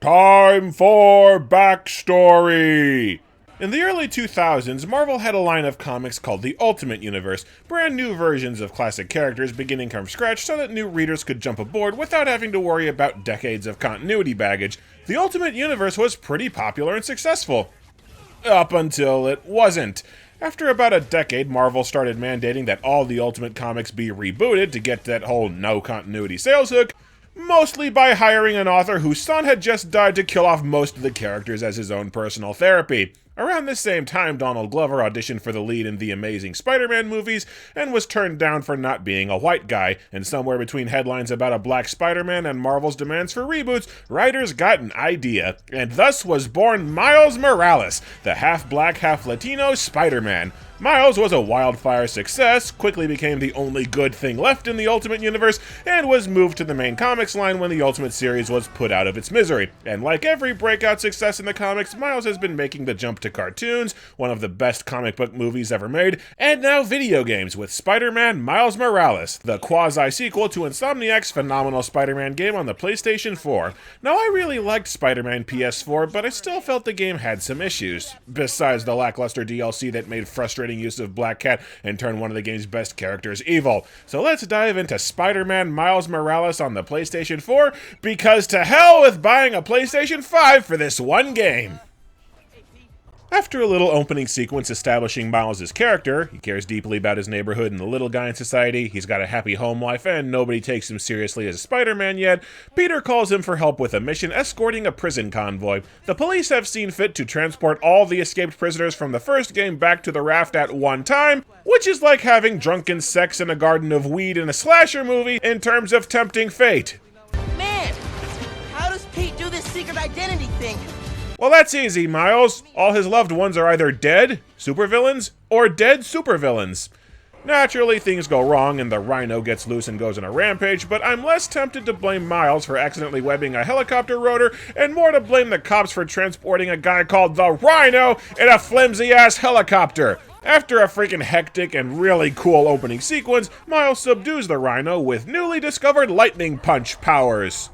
Time for backstory! In the early 2000s, Marvel had a line of comics called the Ultimate Universe, brand new versions of classic characters beginning from scratch so that new readers could jump aboard without having to worry about decades of continuity baggage. The Ultimate Universe was pretty popular and successful. Up until it wasn't. After about a decade, Marvel started mandating that all the Ultimate comics be rebooted to get that whole no continuity sales hook, mostly by hiring an author whose son had just died to kill off most of the characters as his own personal therapy. Around this same time, Donald Glover auditioned for the lead in the Amazing Spider-Man movies and was turned down for not being a white guy, and somewhere between headlines about a black Spider-Man and Marvel's demands for reboots, writers got an idea, and thus was born Miles Morales, the half-black, half-Latino Spider-Man. Miles was a wildfire success, quickly became the only good thing left in the Ultimate Universe, and was moved to the main comics line when the Ultimate series was put out of its misery. And like every breakout success in the comics, Miles has been making the jump to cartoons, one of the best comic book movies ever made, and now video games with Spider-Man Miles Morales, the quasi-sequel to Insomniac's phenomenal Spider-Man game on the PlayStation 4. Now, I really liked Spider-Man PS4, but I still felt the game had some issues, besides the lackluster DLC that made frustrating use of Black Cat and turned one of the game's best characters evil. So let's dive into Spider-Man Miles Morales on the PlayStation 4, because to hell with buying a PlayStation 5 for this one game! After a little opening sequence establishing Miles' character, he cares deeply about his neighborhood and the little guy in society, he's got a happy home life, and nobody takes him seriously as Spider-Man yet, Peter calls him for help with a mission escorting a prison convoy. The police have seen fit to transport all the escaped prisoners from the first game back to the raft at one time, which is like having drunken sex in a garden of weed in a slasher movie in terms of tempting fate. Man, how does Pete do this secret identity thing? Well, that's easy, Miles. All his loved ones are either dead, supervillains, or dead supervillains. Naturally, things go wrong and the Rhino gets loose and goes on a rampage, but I'm less tempted to blame Miles for accidentally webbing a helicopter rotor, and more to blame the cops for transporting a guy called the Rhino in a flimsy-ass helicopter. After a freaking hectic and really cool opening sequence, Miles subdues the Rhino with newly discovered lightning punch powers.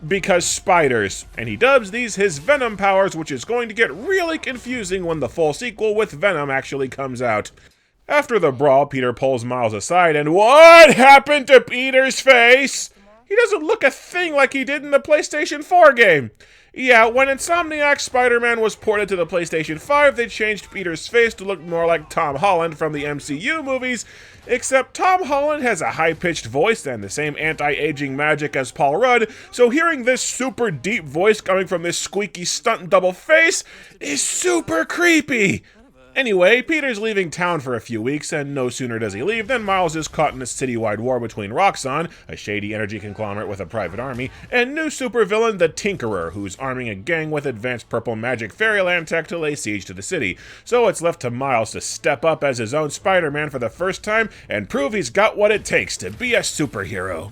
Because spiders, and he dubs these his Venom powers, which is going to get really confusing when the full sequel with Venom actually comes out. After the brawl, Peter pulls Miles aside, and what happened to Peter's face? He doesn't look a thing like he did in the PlayStation 4 game. Yeah, when Insomniac Spider-Man was ported to the PlayStation 5, they changed Peter's face to look more like Tom Holland from the MCU movies, except Tom Holland has a high-pitched voice and the same anti-aging magic as Paul Rudd, so hearing this super deep voice coming from this squeaky stunt double face is super creepy. Anyway, Peter's leaving town for a few weeks, and no sooner does he leave than Miles is caught in a citywide war between Roxxon, a shady energy conglomerate with a private army, and new supervillain the Tinkerer, who's arming a gang with advanced purple magic fairyland tech to lay siege to the city. So it's left to Miles to step up as his own Spider-Man for the first time and prove he's got what it takes to be a superhero.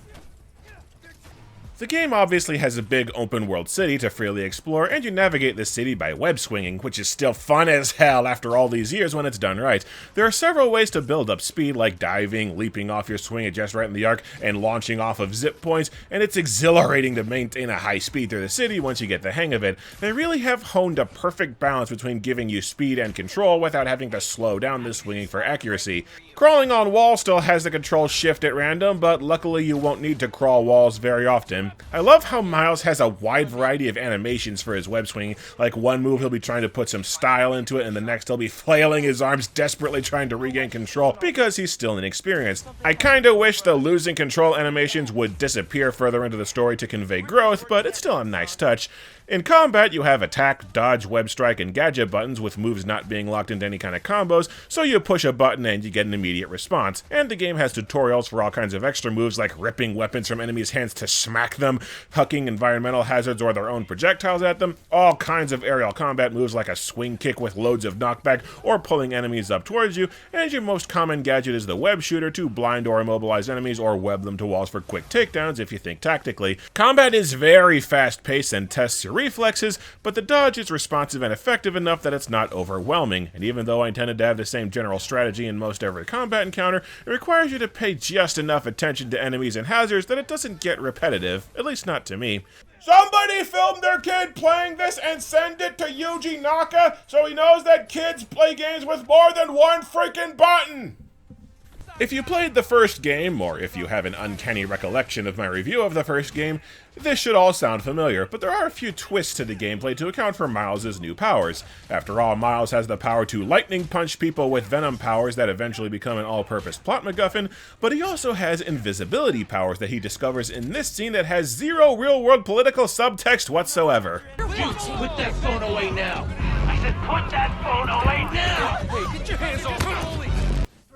The game obviously has a big open-world city to freely explore, and you navigate this city by web-swinging, which is still fun as hell after all these years when it's done right. There are several ways to build up speed, like diving, leaping off your swing at just right in the arc, and launching off of zip points, and it's exhilarating to maintain a high speed through the city once you get the hang of it. They really have honed a perfect balance between giving you speed and control without having to slow down the swinging for accuracy. Crawling on walls still has the control shift at random, but luckily you won't need to crawl walls very often. I love how Miles has a wide variety of animations for his web swinging. Like one move he'll be trying to put some style into it, and the next he'll be flailing his arms desperately trying to regain control because he's still inexperienced. I kinda wish the losing control animations would disappear further into the story to convey growth, but it's still a nice touch. In combat, you have attack, dodge, web strike, and gadget buttons with moves not being locked into any kind of combos, so you push a button and you get an immediate response. And the game has tutorials for all kinds of extra moves like ripping weapons from enemies' hands to smack them, hucking environmental hazards or their own projectiles at them, all kinds of aerial combat moves like a swing kick with loads of knockback or pulling enemies up towards you, and your most common gadget is the web shooter to blind or immobilize enemies or web them to walls for quick takedowns if you think tactically. Combat is very fast-paced and tests your reflexes, but the dodge is responsive and effective enough that it's not overwhelming, and even though I intended to have the same general strategy in most every combat encounter, it requires you to pay just enough attention to enemies and hazards that it doesn't get repetitive, at least not to me. Somebody film their kid playing this and send it to Yuji Naka so he knows that kids play games with more than one freaking button! If you played the first game, or if you have an uncanny recollection of my review of the first game, this should all sound familiar, but there are a few twists to the gameplay to account for Miles' new powers. After all, Miles has the power to lightning punch people with venom powers that eventually become an all-purpose plot MacGuffin, but he also has invisibility powers that he discovers in this scene that has zero real-world political subtext whatsoever. Dude, put that phone away now! I said put that phone away now! Hey, get your hands off me!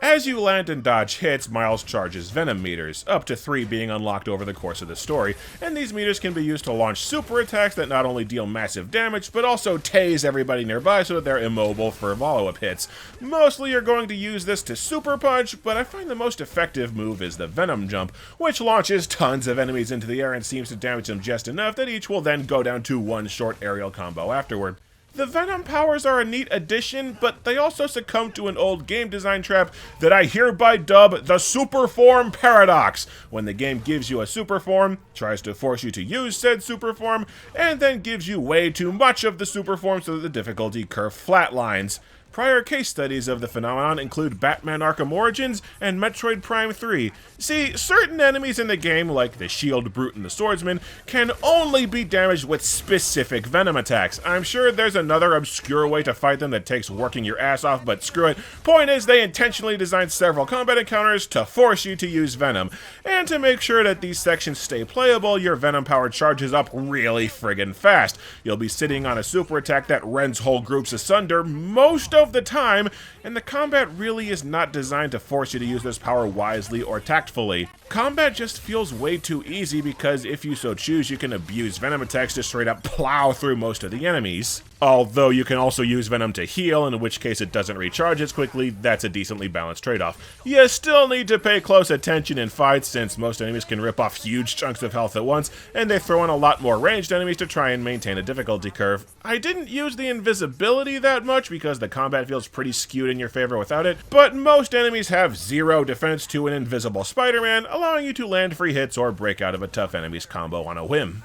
As you land and dodge hits, Miles charges venom meters, up to 3 being unlocked over the course of the story, and these meters can be used to launch super attacks that not only deal massive damage, but also tase everybody nearby so that they're immobile for follow-up hits. Mostly you're going to use this to super punch, but I find the most effective move is the venom jump, which launches tons of enemies into the air and seems to damage them just enough that each will then go down to one short aerial combo afterward. The Venom powers are a neat addition, but they also succumb to an old game design trap that I hereby dub the Super Form Paradox. When the game gives you a super form, tries to force you to use said super form, and then gives you way too much of the super form so that the difficulty curve flatlines. Prior case studies of the phenomenon include Batman Arkham Origins and Metroid Prime 3. See, certain enemies in the game, like the Shield Brute and the Swordsman, can only be damaged with specific venom attacks. I'm sure there's another obscure way to fight them that takes working your ass off, but screw it. Point is, they intentionally designed several combat encounters to force you to use venom. And to make sure that these sections stay playable, your venom power charges up really friggin' fast. You'll be sitting on a super attack that rends whole groups asunder most of the time, and the combat really is not designed to force you to use this power wisely or tactfully. Combat just feels way too easy because if you so choose, you can abuse venom attacks to straight up plow through most of the enemies. Although you can also use venom to heal, in which case it doesn't recharge as quickly. That's a decently balanced trade-off. You still need to pay close attention in fights since most enemies can rip off huge chunks of health at once, and they throw in a lot more ranged enemies to try and maintain a difficulty curve. I didn't use the invisibility that much because the combat feels pretty skewed in your favor without it, but most enemies have zero defense to an invisible Spider-Man, allowing you to land free hits or break out of a tough enemy's combo on a whim.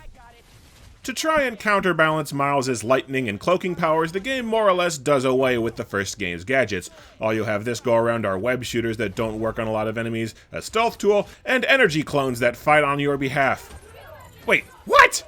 To try and counterbalance Miles' lightning and cloaking powers, the game more or less does away with the first game's gadgets. All you have this go around are web shooters that don't work on a lot of enemies, a stealth tool, and energy clones that fight on your behalf. Wait, what?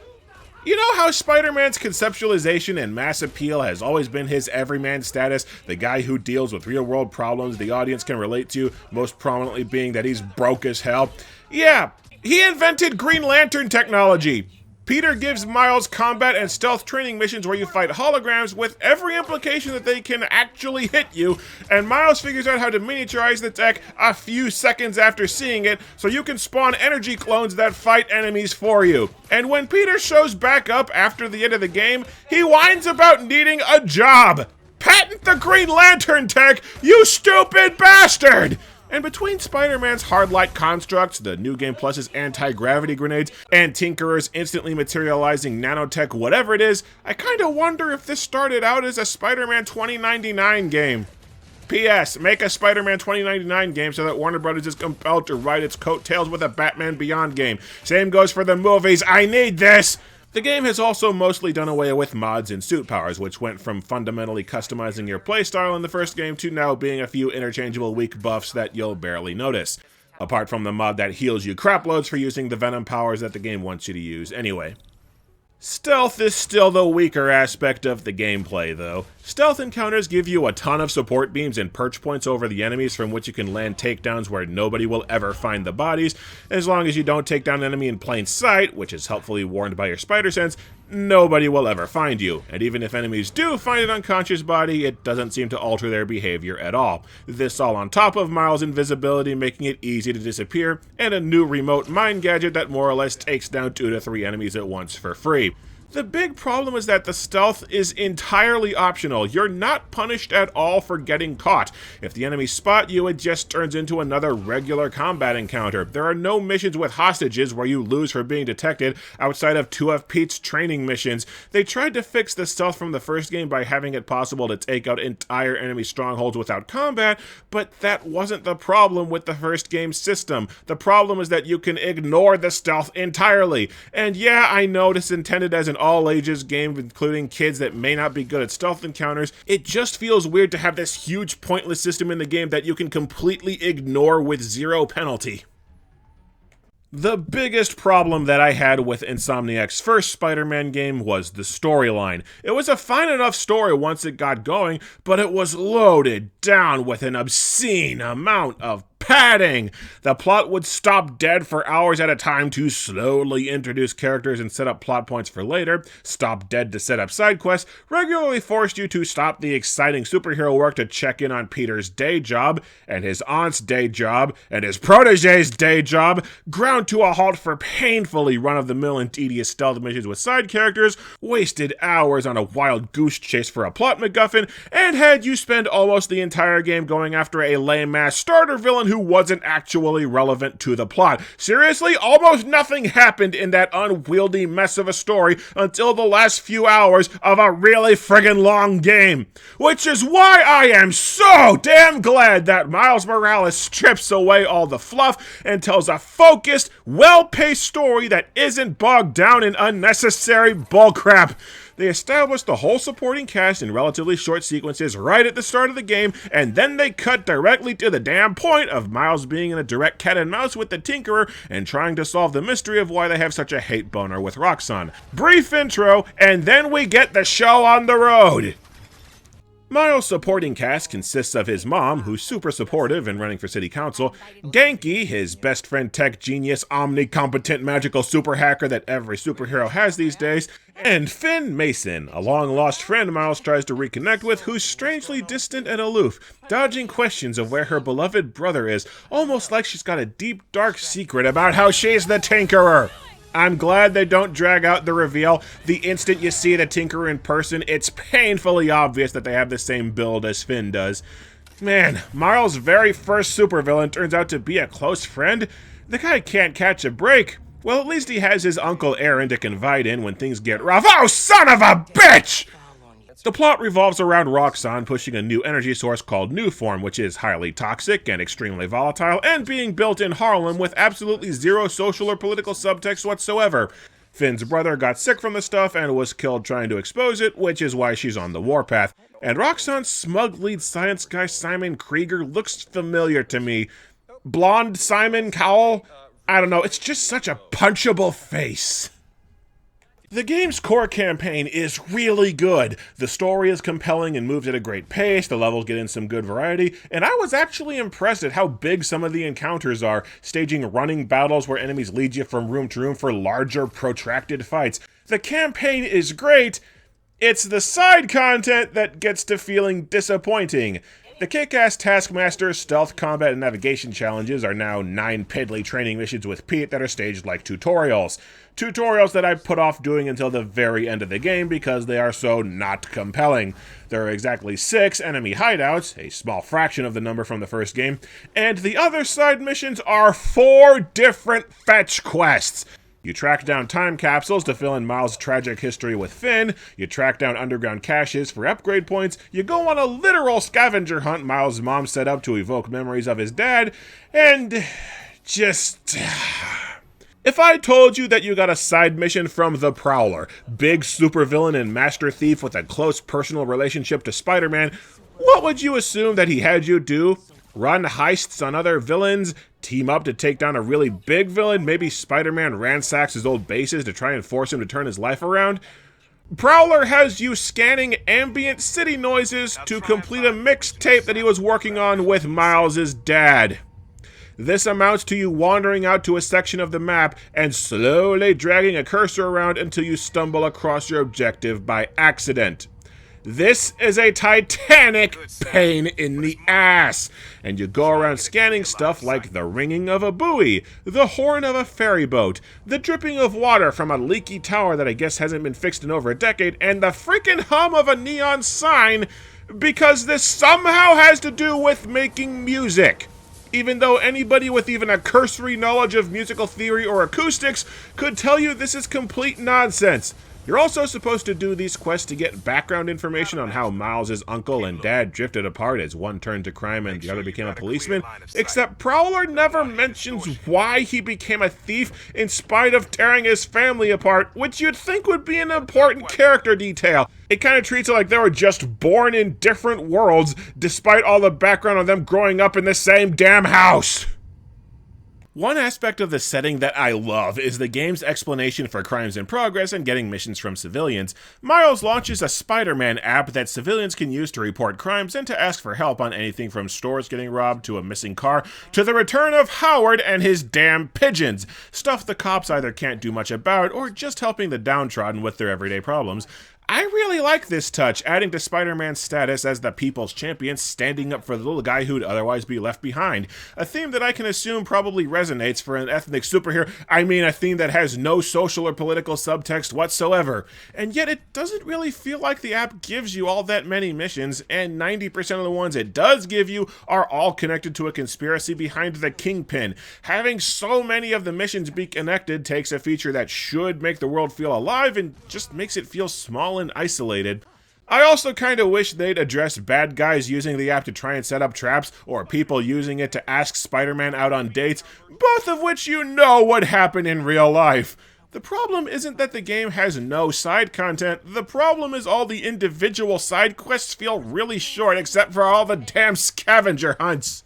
You know how Spider-Man's conceptualization and mass appeal has always been his everyman status, the guy who deals with real-world problems the audience can relate to, most prominently being that he's broke as hell? Yeah, he invented Green Lantern technology. Peter gives Miles combat and stealth training missions where you fight holograms with every implication that they can actually hit you, and Miles figures out how to miniaturize the tech a few seconds after seeing it so you can spawn energy clones that fight enemies for you. And when Peter shows back up after the end of the game, he whines about needing a job. Patent the Green Lantern tech, you stupid bastard! And between Spider-Man's hard-light constructs, the New Game Plus's anti-gravity grenades, and Tinkerer's instantly materializing nanotech whatever it is, I kinda wonder if this started out as a Spider-Man 2099 game. P.S. Make a Spider-Man 2099 game so that Warner Bros. Is compelled to ride its coattails with a Batman Beyond game. Same goes for the movies, I need this! The game has also mostly done away with mods and suit powers, which went from fundamentally customizing your playstyle in the first game to now being a few interchangeable weak buffs that you'll barely notice. Apart from the mod that heals you craploads for using the venom powers that the game wants you to use anyway. Stealth is still the weaker aspect of the gameplay, though. Stealth encounters give you a ton of support beams and perch points over the enemies from which you can land takedowns where nobody will ever find the bodies. As long as you don't take down an enemy in plain sight, which is helpfully warned by your spider sense, nobody will ever find you. And even if enemies do find an unconscious body, it doesn't seem to alter their behavior at all. This all on top of Miles' invisibility, making it easy to disappear, and a new remote mine gadget that more or less takes down 2 to 3 enemies at once for free. The big problem is that the stealth is entirely optional. You're not punished at all for getting caught. If the enemies spot you, it just turns into another regular combat encounter. There are no missions with hostages where you lose for being detected outside of 2 of Pete's training missions. They tried to fix the stealth from the first game by having it possible to take out entire enemy strongholds without combat, but that wasn't the problem with the first game's system. The problem is that you can ignore the stealth entirely. And yeah, I know this is intended as an all-ages game, including kids that may not be good at stealth encounters. It just feels weird to have this huge pointless system in the game that you can completely ignore with 0 penalty. The biggest problem that I had with Insomniac's first Spider-Man game was the storyline. It was a fine enough story once it got going, but it was loaded down with an obscene amount of padding. The plot would stop dead for hours at a time to slowly introduce characters and set up plot points for later, stop dead to set up side quests, regularly forced you to stop the exciting superhero work to check in on Peter's day job, and his aunt's day job, and his protege's day job, ground to a halt for painfully run-of-the-mill and tedious stealth missions with side characters, wasted hours on a wild goose chase for a plot MacGuffin, and had you spend almost the entire game going after a lame-ass starter villain who wasn't actually relevant to the plot. Seriously, almost nothing happened in that unwieldy mess of a story until the last few hours of a really friggin' long game. Which is why I am so damn glad that Miles Morales strips away all the fluff and tells a focused, well-paced story that isn't bogged down in unnecessary bullcrap. They established the whole supporting cast in relatively short sequences right at the start of the game, and then they cut directly to the damn point of Miles being in a direct cat and mouse with the Tinkerer and trying to solve the mystery of why they have such a hate boner with Roxxon. Brief intro, and then we get the show on the road! Miles' supporting cast consists of his mom, who's super supportive and running for city council, Genki, his best friend tech genius, omnicompetent magical super hacker that every superhero has these days, and Finn Mason, a long-lost friend Miles tries to reconnect with, who's strangely distant and aloof, dodging questions of where her beloved brother is, almost like she's got a deep, dark secret about how she's the Tinkerer. I'm glad they don't drag out the reveal. The instant you see the Tinkerer in person, it's painfully obvious that they have the same build as Finn does. Man, Miles' very first supervillain turns out to be a close friend? The guy can't catch a break. Well, at least he has his Uncle Aaron to confide in when things get rough. Oh, son of a bitch! The plot revolves around Roxxon pushing a new energy source called Newform, which is highly toxic and extremely volatile, and being built in Harlem with absolutely zero social or political subtext whatsoever. Finn's brother got sick from the stuff and was killed trying to expose it, which is why she's on the warpath. And Roxxon's smug lead science guy Simon Krieger looks familiar to me. Blonde Simon Cowell? I don't know, it's just such a punchable face. The game's core campaign is really good. The story is compelling and moves at a great pace, the levels get in some good variety, and I was actually impressed at how big some of the encounters are, staging running battles where enemies lead you from room to room for larger, protracted fights. The campaign is great, it's the side content that gets to feeling disappointing. The kick-ass Taskmaster, stealth, combat, and navigation challenges are now 9 piddly training missions with Pete that are staged like tutorials. Tutorials that I put off doing until the very end of the game because they are so not compelling. There are exactly 6 enemy hideouts, a small fraction of the number from the first game, and the other side missions are 4 different fetch quests. You track down time capsules to fill in Miles' tragic history with Finn, you track down underground caches for upgrade points, you go on a literal scavenger hunt Miles' mom set up to evoke memories of his dad, and just... If I told you that you got a side mission from the Prowler, big supervillain and master thief with a close personal relationship to Spider-Man, what would you assume that he had you do? Run heists on other villains? Team up to take down a really big villain? Maybe Spider-Man ransacks his old bases to try and force him to turn his life around? Prowler has you scanning ambient city noises to complete a mixtape that he was working on with Miles' dad. This amounts to you wandering out to a section of the map and slowly dragging a cursor around until you stumble across your objective by accident. This is a titanic pain in the ass, and you go around scanning stuff like the ringing of a buoy, the horn of a ferry boat, the dripping of water from a leaky tower that I guess hasn't been fixed in over a decade, and the freaking hum of a neon sign, because this somehow has to do with making music. Even though anybody with even a cursory knowledge of musical theory or acoustics could tell you this is complete nonsense. You're also supposed to do these quests to get background information on how Miles' uncle and dad drifted apart as one turned to crime and the other became a policeman, except Prowler never mentions why he became a thief in spite of tearing his family apart, which you'd think would be an important character detail. It kind of treats it like they were just born in different worlds, despite all the background on them growing up in the same damn house. One aspect of the setting that I love is the game's explanation for crimes in progress and getting missions from civilians. Miles launches a Spider-Man app that civilians can use to report crimes and to ask for help on anything from stores getting robbed to a missing car to the return of Howard and his damn pigeons, stuff the cops either can't do much about or just helping the downtrodden with their everyday problems. I really like this touch, adding to Spider-Man's status as the people's champion, standing up for the little guy who'd otherwise be left behind. A theme that I can assume probably resonates for an ethnic superhero. I mean, a theme that has no social or political subtext whatsoever. And yet it doesn't really feel like the app gives you all that many missions, and 90% of the ones it does give you are all connected to a conspiracy behind the Kingpin. Having so many of the missions be connected takes a feature that should make the world feel alive and just makes it feel small and isolated. I also kind of wish they'd address bad guys using the app to try and set up traps, or people using it to ask Spider-Man out on dates, both of which you know would happen in real life. The problem isn't that the game has no side content, the problem is all the individual side quests feel really short except for all the damn scavenger hunts.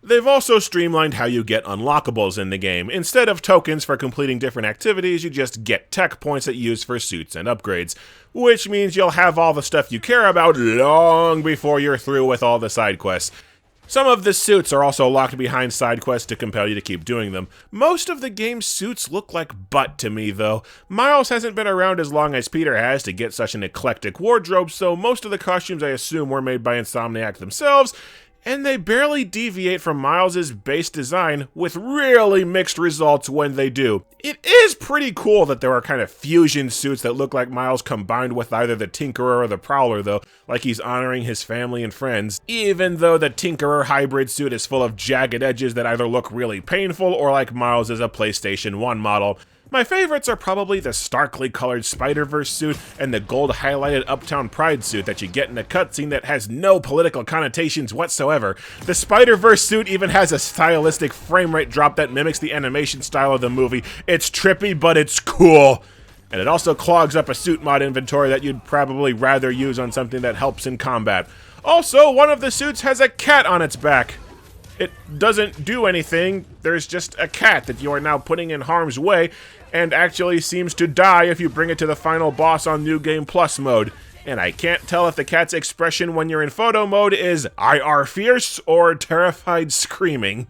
They've also streamlined how you get unlockables in the game. Instead of tokens for completing different activities, you just get tech points that you use for suits and upgrades, which means you'll have all the stuff you care about long before you're through with all the side quests. Some of the suits are also locked behind side quests to compel you to keep doing them. Most of the game's suits look like butt to me, though. Miles hasn't been around as long as Peter has to get such an eclectic wardrobe, so most of the costumes I assume were made by Insomniac themselves, and they barely deviate from Miles' base design, with really mixed results when they do. It is pretty cool that there are kind of fusion suits that look like Miles combined with either the Tinkerer or the Prowler, though, like he's honoring his family and friends, even though the Tinkerer hybrid suit is full of jagged edges that either look really painful or like Miles is a PlayStation 1 model. My favorites are probably the starkly colored Spider-Verse suit and the gold highlighted Uptown Pride suit that you get in a cutscene that has no political connotations whatsoever. The Spider-Verse suit even has a stylistic frame rate drop that mimics the animation style of the movie. It's trippy, but it's cool. And it also clogs up a suit mod inventory that you'd probably rather use on something that helps in combat. Also, one of the suits has a cat on its back. It doesn't do anything, there's just a cat that you are now putting in harm's way, and actually seems to die if you bring it to the final boss on New Game Plus mode. And I can't tell if the cat's expression when you're in photo mode is "I are fierce" or terrified screaming.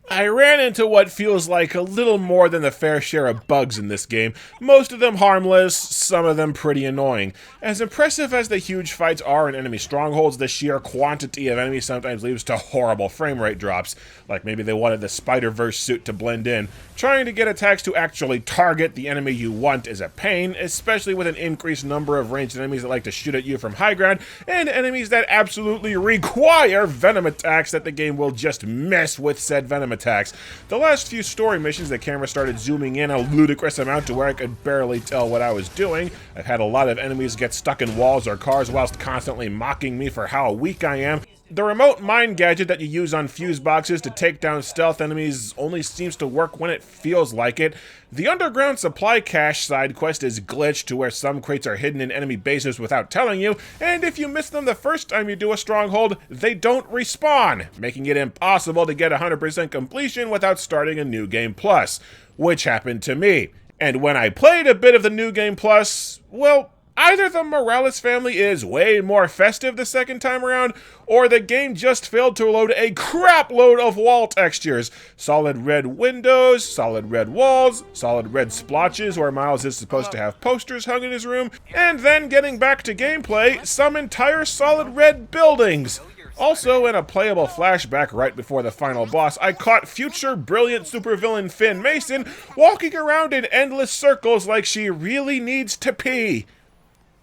I ran into what feels like a little more than the fair share of bugs in this game, most of them harmless, some of them pretty annoying. As impressive as the huge fights are in enemy strongholds, the sheer quantity of enemies sometimes leads to horrible frame rate drops, like maybe they wanted the Spider-Verse suit to blend in. Trying to get attacks to actually target the enemy you want is a pain, especially with an increased number of ranged enemies that like to shoot at you from high ground, and enemies that absolutely require venom attacks that the game will just mess with said venom attacks. The last few story missions, the camera started zooming in a ludicrous amount to where I could barely tell what I was doing. I've had a lot of enemies get stuck in walls or cars whilst constantly mocking me for how weak I am. The remote mine gadget that you use on fuse boxes to take down stealth enemies only seems to work when it feels like it. The underground supply cache side quest is glitched to where some crates are hidden in enemy bases without telling you, and if you miss them the first time you do a stronghold, they don't respawn, making it impossible to get 100% completion without starting a New Game Plus, which happened to me. And when I played a bit of the New Game Plus, well, Either the Morales family is way more festive the second time around, or the game just failed to load a crap load of wall textures. Solid red windows, solid red walls, solid red splotches where Miles is supposed to have posters hung in his room, and then getting back to gameplay, some entire solid red buildings. Also, in a playable flashback right before the final boss, I caught future brilliant supervillain Finn Mason walking around in endless circles like she really needs to pee.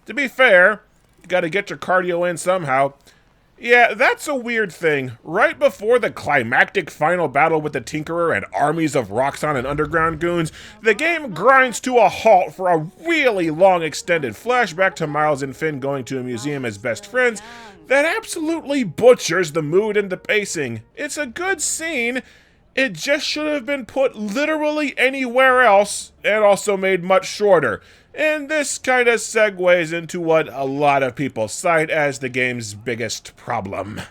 To be fair, you gotta get your cardio in somehow. Yeah, that's a weird thing. Right before the climactic final battle with the Tinkerer and armies of Roxxon and Underground goons, the game grinds to a halt for a really long extended flashback to Miles and Finn going to a museum as best friends that absolutely butchers the mood and the pacing. It's a good scene. It just should have been put literally anywhere else and also made much shorter. And this kind of segues into what a lot of people cite as the game's biggest problem.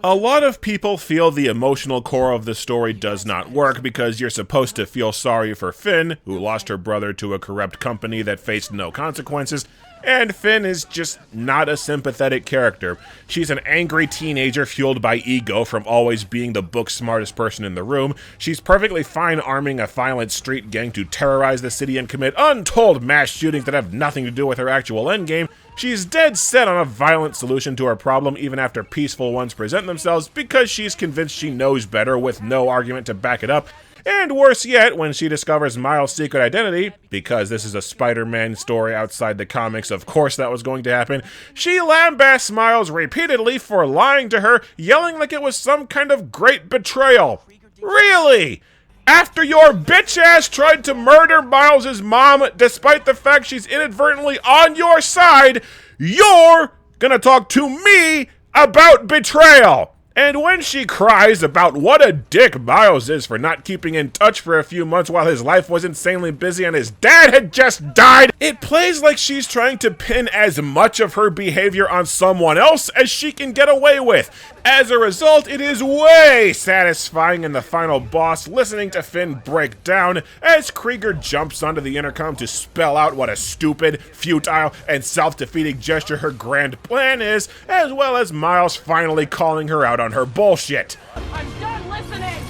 A lot of people feel the emotional core of the story does not work because you're supposed to feel sorry for Finn, who lost her brother to a corrupt company that faced no consequences, and Finn is just not a sympathetic character. She's an angry teenager fueled by ego from always being the book's smartest person in the room. She's perfectly fine arming a violent street gang to terrorize the city and commit untold mass shootings that have nothing to do with her actual endgame. She's dead set on a violent solution to her problem even after peaceful ones present themselves because she's convinced she knows better with no argument to back it up. And worse yet, when she discovers Miles' secret identity, because this is a Spider-Man story outside the comics, of course that was going to happen, she lambasts Miles repeatedly for lying to her, yelling like it was some kind of great betrayal. Really? After your bitch-ass tried to murder Miles' mom, despite the fact she's inadvertently on your side, you're gonna talk to me about betrayal! And when she cries about what a dick Miles is for not keeping in touch for a few months while his life was insanely busy and his dad had just died, it plays like she's trying to pin as much of her behavior on someone else as she can get away with. As a result, it is way satisfying in the final boss listening to Finn break down as Krieger jumps onto the intercom to spell out what a stupid, futile, and self-defeating gesture her grand plan is, as well as Miles finally calling her out on her bullshit. I'm done listening!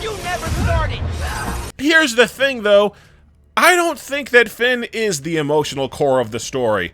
You never started! Here's the thing, though. I don't think that Finn is the emotional core of the story.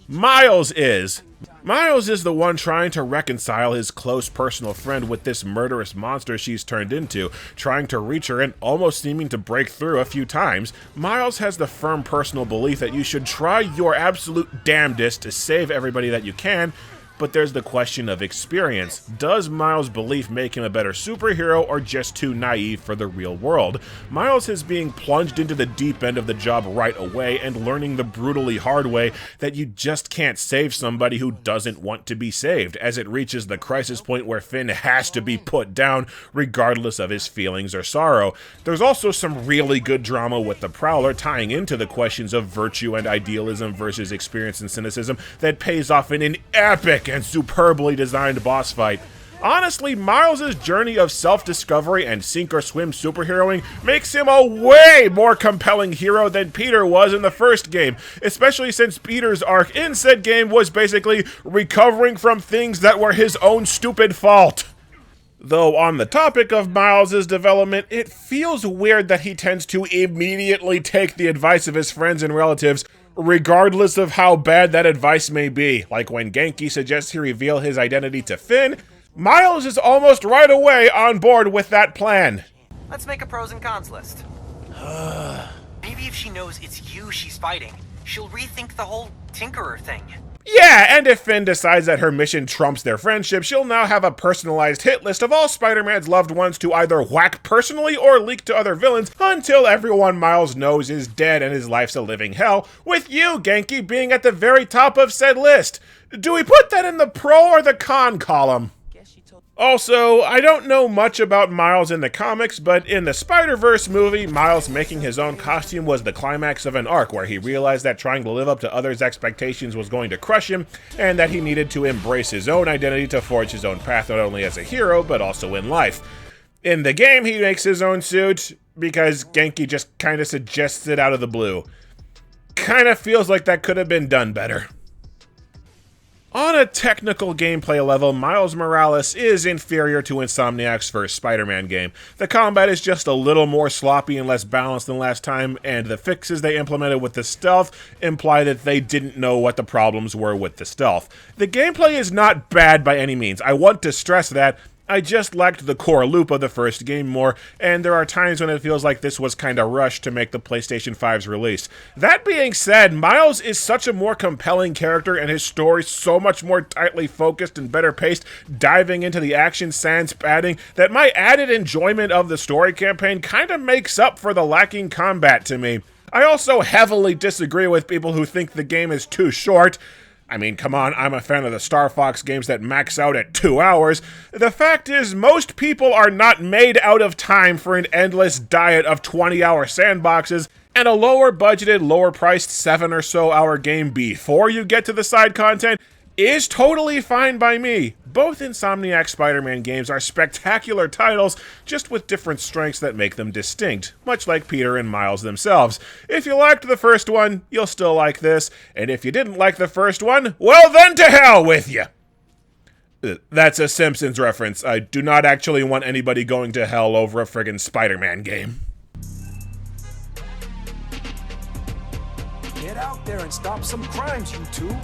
Miles is. Miles is the one trying to reconcile his close personal friend with this murderous monster she's turned into, trying to reach her and almost seeming to break through a few times. Miles has the firm personal belief that you should try your absolute damnedest to save everybody that you can, but there's the question of experience. Does Miles' belief make him a better superhero or just too naive for the real world? Miles is being plunged into the deep end of the job right away and learning the brutally hard way that you just can't save somebody who doesn't want to be saved, as it reaches the crisis point where Finn has to be put down regardless of his feelings or sorrow. There's also some really good drama with the Prowler tying into the questions of virtue and idealism versus experience and cynicism that pays off in an epic and superbly designed boss fight. Honestly, Miles' journey of self-discovery and sink-or-swim superheroing makes him a way more compelling hero than Peter was in the first game, especially since Peter's arc in said game was basically recovering from things that were his own stupid fault. Though on the topic of Miles' development, it feels weird that he tends to immediately take the advice of his friends and relatives, regardless of how bad that advice may be. Like when Genki suggests he reveal his identity to Finn, Miles is almost right away on board with that plan. Let's make a pros and cons list. Maybe if she knows it's you she's fighting, she'll rethink the whole Tinkerer thing. Yeah, and if Finn decides that her mission trumps their friendship, she'll now have a personalized hit list of all Spider-Man's loved ones to either whack personally or leak to other villains until everyone Miles knows is dead and his life's a living hell, with you, Genki, being at the very top of said list. Do we put that in the pro or the con column? Also, I don't know much about Miles in the comics, but in the Spider-Verse movie, Miles making his own costume was the climax of an arc where he realized that trying to live up to others' expectations was going to crush him, and that he needed to embrace his own identity to forge his own path not only as a hero, but also in life. In the game, he makes his own suit because Genki just kinda suggests it out of the blue. kind of feels like that could have been done better. On a technical gameplay level, Miles Morales is inferior to Insomniac's first Spider-Man game. The combat is just a little more sloppy and less balanced than last time, and the fixes they implemented with the stealth imply that they didn't know what the problems were with the stealth. The gameplay is not bad by any means. I want to stress that. I just liked the core loop of the first game more, and there are times when it feels like this was kinda rushed to make the PlayStation 5's release. That being said, Miles is such a more compelling character and his story so much more tightly focused and better paced, diving into the action sans padding, that my added enjoyment of the story campaign kinda makes up for the lacking combat to me. I also heavily disagree with people who think the game is too short. I mean, come on, I'm a fan of the Star Fox games that max out at 2 hours. The fact is, most people are not made out of time for an endless diet of 20-hour sandboxes, and a lower-budgeted, lower-priced 7 or so hour game before you get to the side content is totally fine by me. Both Insomniac Spider-Man games are spectacular titles, just with different strengths that make them distinct, much like Peter and Miles themselves. If you liked the first one, you'll still like this, and if you didn't like the first one, well then to hell with you! That's a Simpsons reference. I do not actually want anybody going to hell over a friggin' Spider-Man game. Get out there and stop some crimes, you two.